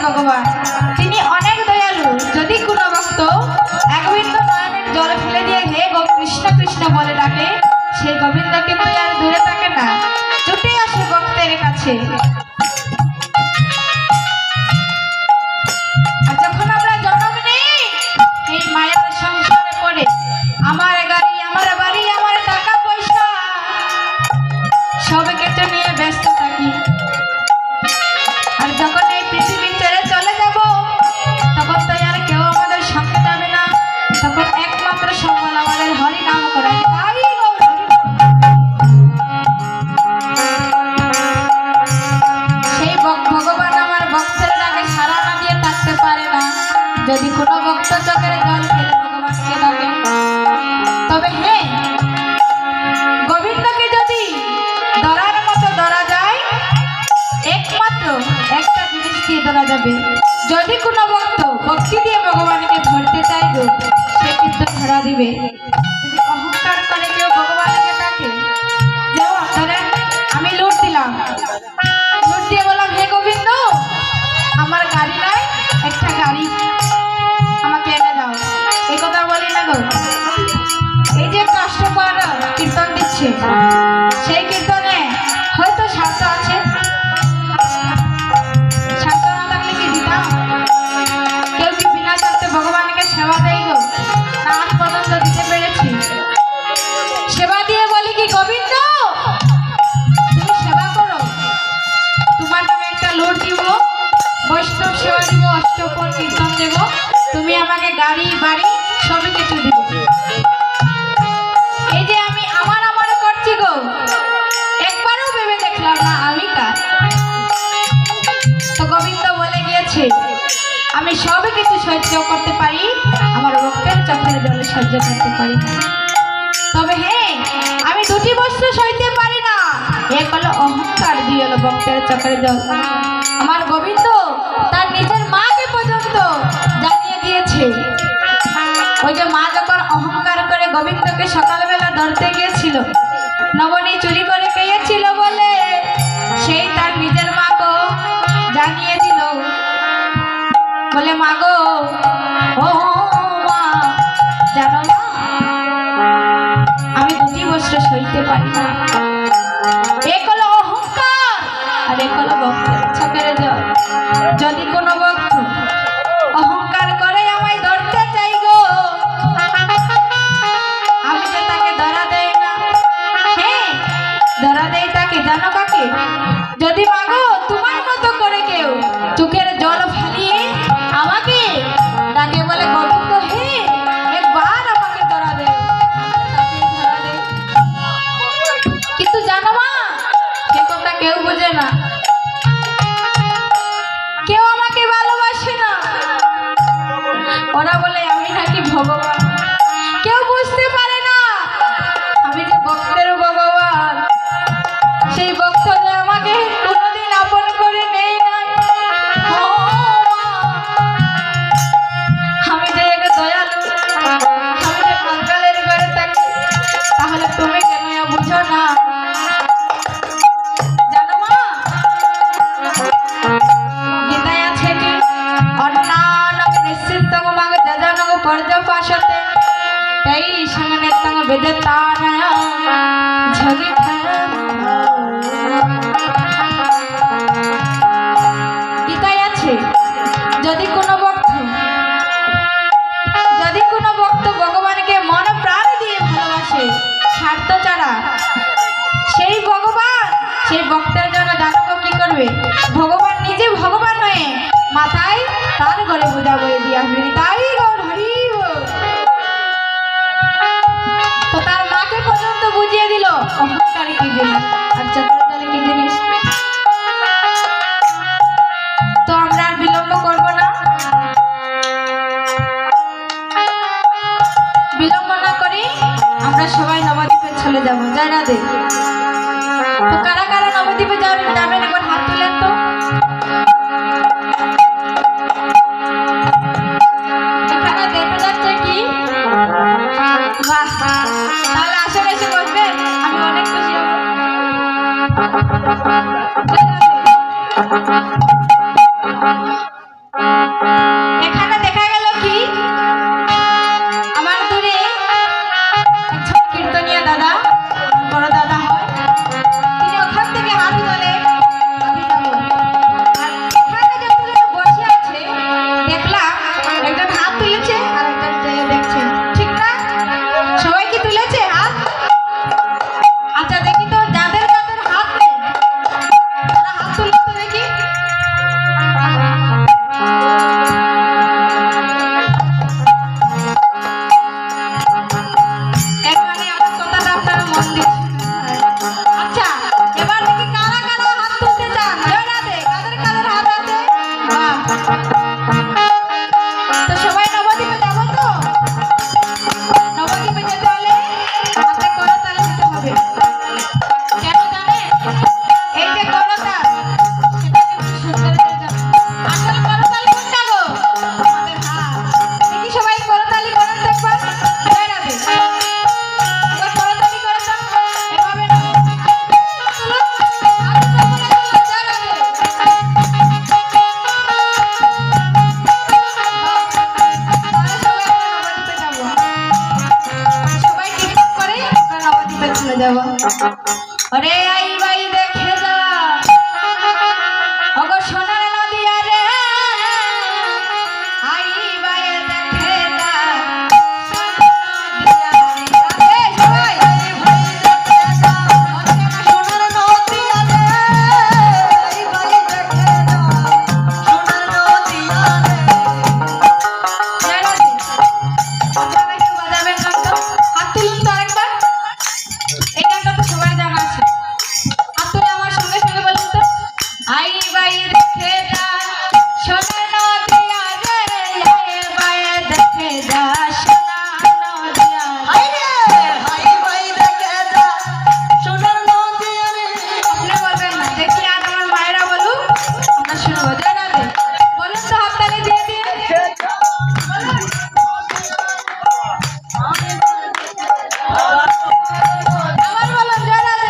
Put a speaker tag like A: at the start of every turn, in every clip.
A: ভগবান তিনি অনেক দয়ালু। যদি কোনো ভক্ত এক বিন্দু নয়নের জল ফেলে দিয়ে হে গো কৃষ্ণ কৃষ্ণ বলে ডাকে, সেই গোবিন্দ কিন্তু আর দূরে থাকে না, ছুটে আসে ভক্তের কাছে। আর যখন আমরা জন্ম নেই এই মায়ার সংসারে পড়ে, আমার গাড়ি, আমার বাড়ি, আমার টাকা পয়সা সব কেটে নিয়ে ব্যস্ত থাকি। আর যখন এই পৃথিবী ছেড়ে চলে যাব, তখন তো আর কেউ আমাদের সঙ্গে যাবে না, তখন একমাত্র সম্বল আমাদের হরি নাম করা। সেই ভগবান আমার ভক্তের ডাকে সাড়া না দিয়ে থাকতে পারে না। যদি কোনো ভক্ত চোখের জল ফেলে ভগবানকে ডাকে, তবে হ্যাঁ, গোবিন্দকে যদি ধরার মতো ধরা যায়, একমাত্র একটা জিনিস দিয়ে ধরা যাবে। যদি কোনো ভক্ত ভক্তি দিয়ে ভগবানকে ধরতে চাইবে, সে কিন্তু ধরা দিবে। যদি অহংকার করে কেউ ভগবানকে ডাকে, যেমন ধরেন আমি লুট দিলাম, লুট দিয়ে বললাম হে গোবিন্দ আমার গাড়ি নাই, একটা গাড়ি আমাকে এনে দাও, এই কথা বলি না গো। এই যে কষ্ট করে কীর্তন দিচ্ছে, সেই কীর্তনে হয়তো স্বার্থ আছে, স্বার্থ না থাকলে কি দিতাম? কেউ কি বিনা স্বার্থে ভগবানকে সেবা দেয় গো? না, আজ পর্যন্ত দিতে পেরেছি। সেবা দিয়ে বলি কি গোবিন্দ তুমি সেবা করো, তোমার নামে একটা লোট দিব, বৈষ্ণব সেবা দিব, অষ্টপ্রহর কীর্তন দেব, তুমি আমাকে গাড়ি বাড়ি সবই কিছু দিবে। এই যে আমি আমার আমার করছি গো, একবারও ভেবে দেখলাম না আমি কার। তো গোবিন্দ বলে গিয়েছে আমি সব কিছু সহ্য করতে পারি, আমার ভক্তের চোখের জলে সহ্য করতে পারি না। তবে হ্যাঁ, আমি দুটি বস্তু সইতে পারি না, এক হলো অহংকার, দুই হলো ভক্তের চোখের জল। আমার গোবিন্দ তার নিজের মাকে পর্যন্ত জানিয়ে দিয়েছে। ওই যে মা যখন অহংকার করে গোবিন্দকে সকালবেলা ধরতে গিয়েছিল, নবনী চুরি করে খেয়েছিল বলে, সেই তার নিজের মাকে জানিয়ে দিল, বলে মা গো, ও মা জানো না আমি দুটি বস্তু সইতে পারি না, এক হলো অহংকার আর এক হলো ভক্তের চোখের জল। যদি কোনো ভক্ত অহংকার করে আমায় ধরতে চাই গো, আমি যে তাকে ধরা দেই না। হ্যাঁ, ধরা দেই তাকে, জানো কাকে? যদি মাগো তোমার মতো করে কেউ চোখের জল ফালিয়ে আমাকে ডাকে, বলে গোবিন্দ হে একবার আমাকে ধরা দে, তাকে ধরা দে। কিন্তু জানো মা, সে কথা কেউ বোঝে না, কেউ আমাকে ভালোবাসে না, ওরা বলে আমি নাকি ভগবান। কেউ বুঝতে পারে না আমি যে ভক্তের ভগবান, সেই ভক্ত যে আমাকে কোনোদিন আপন করে নেই নাই। ও মা, আমি যে এক দয়ালু, আমি যে কঙ্কালের ঘরে থাকি, তাহলে তুমি কেন বুঝো না? জানো মা, গীতায় আছে কি অন্নানং নিশ্চিন্তং মাগ যজনং পর্যপাসতে তাই সঙ্গে তং বেদতানা ঝগিত। এখানে দেখা গেল কি আমার দূরে একজন কীর্তনীয় দাদা, বড় দাদা হয়, তিনি ওখান থেকে হাত তোলে। আমি যাবো। আর এখানে যতজন বসে আছে দেখলাম একজন হাত তুলেছে আর একজন চেয়ে দেখছে, ঠিক না? সবাই কি তুলেছে হাত? আচ্ছা দেখি তো যাদের যাদের হাত নেই তারা হাত তুলে তো দেখি। এখানে আমার কথাটা আপনারা মন দিয়ে শুনুন। আচ্ছা এবার দেখি কারা কারা হাত তুলতে চান, জয় রাধে। কাদের কাদের হাত আছে? বাহ। তো সবাই নবদ্বীপে যাবো তো? নবদ্বীপে যেতে হলে হাতে করতালি দিতে হবে। কেন জানেন? এই যে করতাল, সেটা কিন্তু সুন্দরের জন্য। আসলে করতাল কোনটা গো? আমাদের হাত। দেখি সবাই করতালি করেন তো একবার। জয় রাধে। এবার করতালি করে দাও। এভাবে না। তুলো। হাত উপরে তুলো। জয় রাধে। তাহলে সবাই আমরা নবদ্বীপে যাবো। সবাই টিকটক করে আমরা নবদ্বীপে চলে যাবো। ওরে আই ভাই দেখে যা, ওগো সোনার নদিয়া রে, আই ভাই দেখে যা, সোনার নদিয়া রে। সবাই
B: সোনার নদিয়া রে, আই ভাই দেখে যা, সোনার নদিয়া রে।
A: জয় রাধে। আপনারা কেউ বাজাবেন না তো? হাত তুলুন তো আরেকবার। এই গানটা তো সবাই জানা আছে। হাত তুলে আমার সঙ্গে সঙ্গে বলুন তো। আই ভাই দেখে যা, সোনার নদিয়া রে, আই ভাই দেখে যা, সোনার নদিয়া রে।
B: হাই রে, হাই ভাই দেখে যা, সোনার নদিয়া রে।
A: আপনি বলবেন না, দেখি আজ আমার মায়েরা বলুক, আমরা শুনবো। জয় রাধে। বলুন তো হাততালি দিয়ে দিয়ে। আবার বলুন জয় রাধে।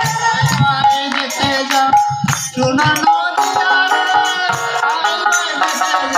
B: ভাই দেখে যা, সোনার নদিয়া রে, আই ভাই দেখে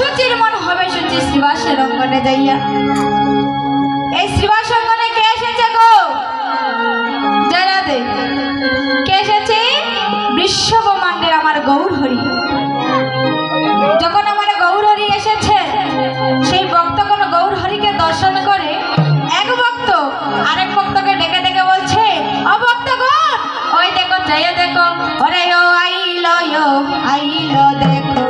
A: সুচির মন হবে সুচি শ্রীবাসের অঙ্গনে যাইয়া। এই শ্রীবাস অঙ্গনে কে এসেছে গো? যারা দে কে এসেছে? বিশ্ব ব্রহ্মাণ্ডের আমার গৌর হরি। যখন আমার গৌর হরি এসেছে, সেই ভক্ত কোন গৌর হরিকে দর্শন করে এক ভক্ত আরেক ভক্তকে ডেকে ডেকে বলছে, ও ভক্তগণ, ওই দেখো যাইয়া দেখো, ওরে ও আইলো দেখো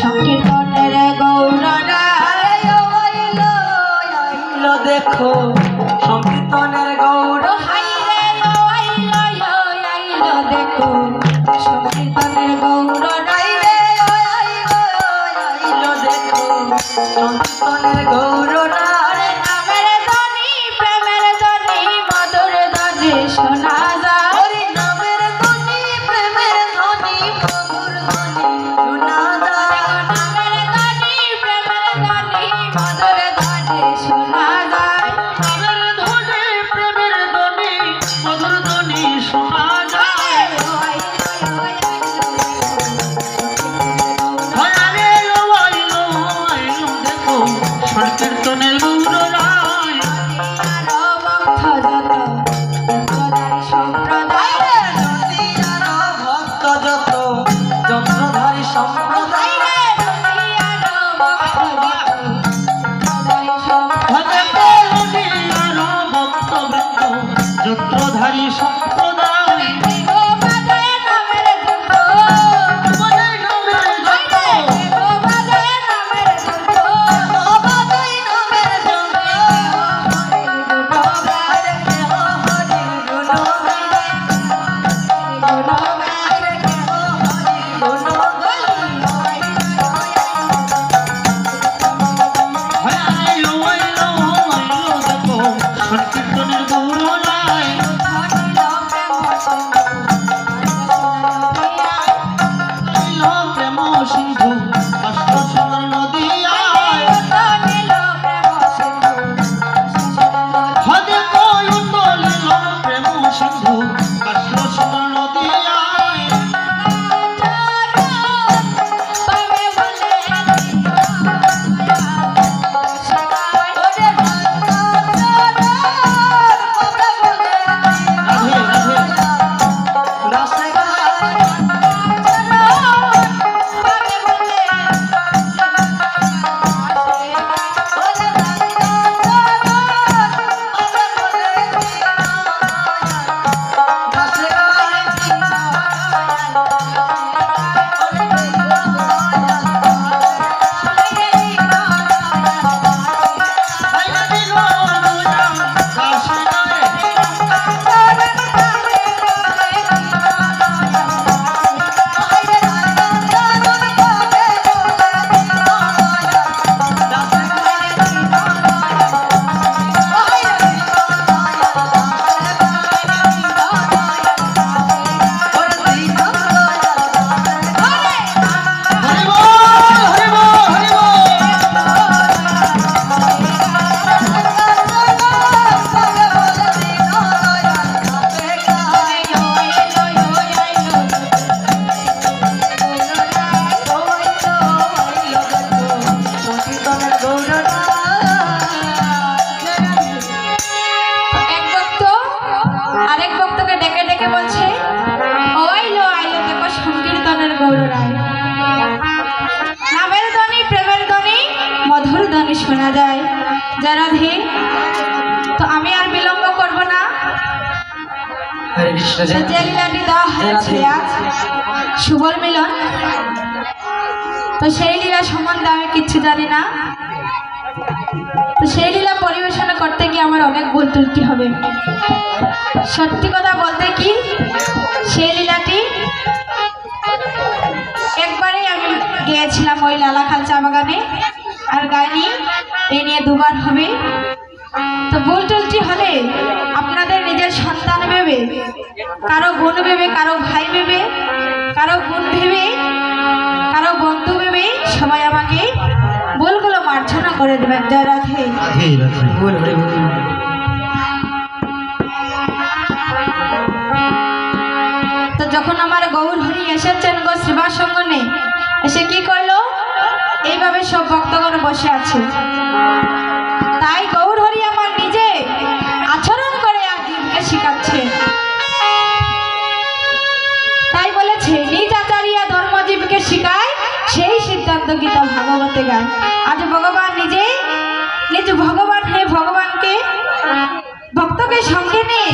A: সংকীর্তনের গৌররা।
B: আইলো দেখো সংকীর্তনের গৌর।
A: আইলো দেখো সংকীর্তনের গৌররা।
B: আইলো দেখো সংকীর্তনের গৌররা।
A: নামের ধ্বনি প্রেমের ধ্বনি মধুর ধ্বনি শোনা যায়।
B: হরি নামের ধ্বনি প্রেমের ধ্বনি মধুর ধ্বনি শোনা যায়।
A: নামের ধ্বনি প্রেমের ধ্বনি মধুর ধ্বনি শোনা যায়।
B: নামের ধ্বনি প্রেমের ধ্বনি মধুর ধ্বনি শোনা যায়। সংকীর্তনের গৌররায়। ভক্ত যত যন্ত্রধারী সম্প্রদায়। যন্ত্রধারী সম্প্রদায়। সংকীর্তনের গৌররায়। প্রেম সিন্ধু অষ্ট সোনার নদিয়ায়। হদে কয়ুতলিল প্রেম সিন্ধু অষ্ট সোনার নদিয়ায়।
A: শোনা যায়। যারা ধে তো আমি আর বিলম্ব করব না। যে লীলাটি দেওয়া হয়েছে আজ সুবল মিলন, তো সেই লীলা সম্বন্ধে আমি কিচ্ছু জানি না। তো সেই লীলা পরিবেশনা করতে গিয়ে আমার অনেক ভুল ত্রুটি হবে। সত্যি কথা বলতে কি, সেই লীলাটি একবারেই আমি গিয়েছিলাম ওই লালাখাল চা বাগানে, আর গাইনি। এই নিয়ে দুবার হবে। তো ভুল ত্রুটি হলে আপনাদের নিজের সন্তান ভেবে, কারো বোন ভেবে, কারো ভাই ভেবে, কারো বোন ভেবে, কারো বন্ধু ভেবে সবাই আমাকে ভুলগুলো মার্জনা করে দেবেন। জয় রাধে। তো যখন আমার গৌর হরি এসেছেন গো শ্রীবাস অঙ্গনে, এসে কি করলো? এইভাবে সব ভক্তগণ বসে আছে। তাই গৌর হরি আমার নিজে আচরণ করে আর জীবকে শিখাচ্ছে। তাই বলেছে নিজ আচারিয়া ধর্মজীবকে শিখায়, সেই সিদ্ধান্ত গীতা ভাগবতে গায়। আজ ভগবান নিজে নিজ ভগবান হে ভগবানকে ভক্তকে সঙ্গে নিয়ে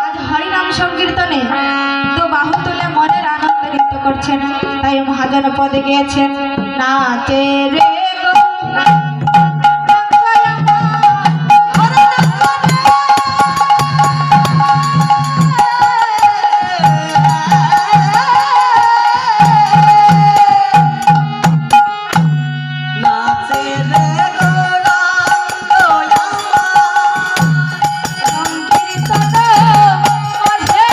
A: আজ হরিনাম সংকীর্তনে তো বাহু তুলে মনের আনন্দ নৃত্য করছেন। তাই মহাজন পদে গিয়েছেন নাচে রে গৌর
B: নাচে রে গৌরাঙ্গ
A: সংকীর্তন মাঝে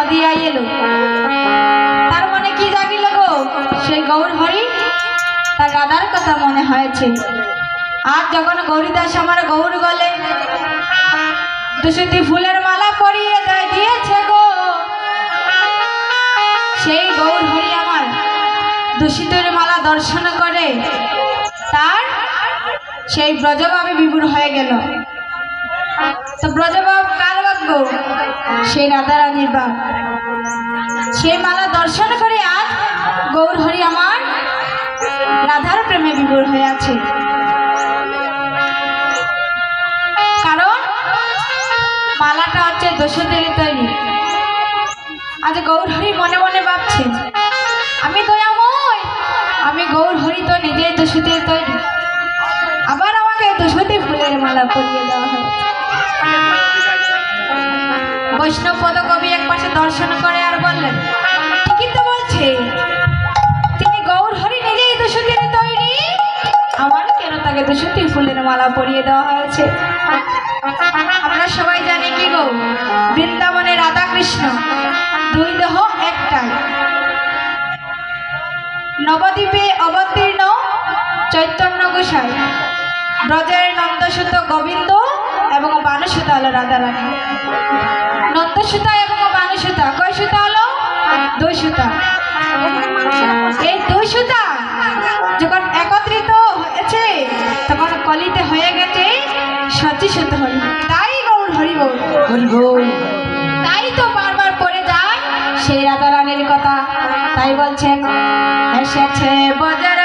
A: নদী আই এলো। তার মনে কি জাগিল গো, সেই গৌর হরি তার রাধার কথা মনে হয়েছে। আর যখন গৌরীদাস আমার গৌর গলে দুশুতি ফুলের মালা পরিয়ে দিয়েছে গো, সেই গৌর হরি আমার দূষিতের মালা দর্শন করে তার সেই ব্রজভাবে বিভোর হয়ে গেল। তো ব্রজভাব কার বাপ গো? সেই রাধারানীর বাপ। সেই মালা দর্শন করে আজ গৌর হরি আমার রাধার প্রেমে বিভোর হয়ে আছে। কারণ মালাটা হচ্ছে দোষদের তৈরি। আজ গৌর হরি মনে মনে ভাবছে, আমি দয়াময়, আমি গৌর হরি তো নিজেই দোষদের তৈরি, আবার আমাকে দোষতী ফুলের মালা পরিয়ে দেওয়া হয়। বৈষ্ণব পদকবি এক পাশে দর্শন করে আর বললেন, ঠিকই তো বলছে, তিনি গৌর হরি নিজেই দোষদের তৈরি, আমার কেন তাকে দোষতী ফুলের মালা পরিয়ে দেওয়া হয়েছে। আমরা সবাই জানি কি গো, বৃন্দাবনে রাধা কৃষ্ণ দুই দেহ একটাই। নবদ্বীপে অবতীর্ণ চৈতন্য গোসাই, ব্রজের নন্দসুত গোবিন্দ এবং বানুসুতা হলো রাধারানী। নন্দসুতা এবং বানুসুতা কয় সুতা হলো? দুই সুতা। এই দুই সুতা যখন একত্রিত হয়েছে তখন কলিতে হয়ে গেছে সচিসুত হরি। তাই গৌর হরি বল,
B: হরি বল।
A: তাই তো বারবার পড়ে যায় সেই রাধারানীর কথা। তাই বলছেন, এসেছে বজরা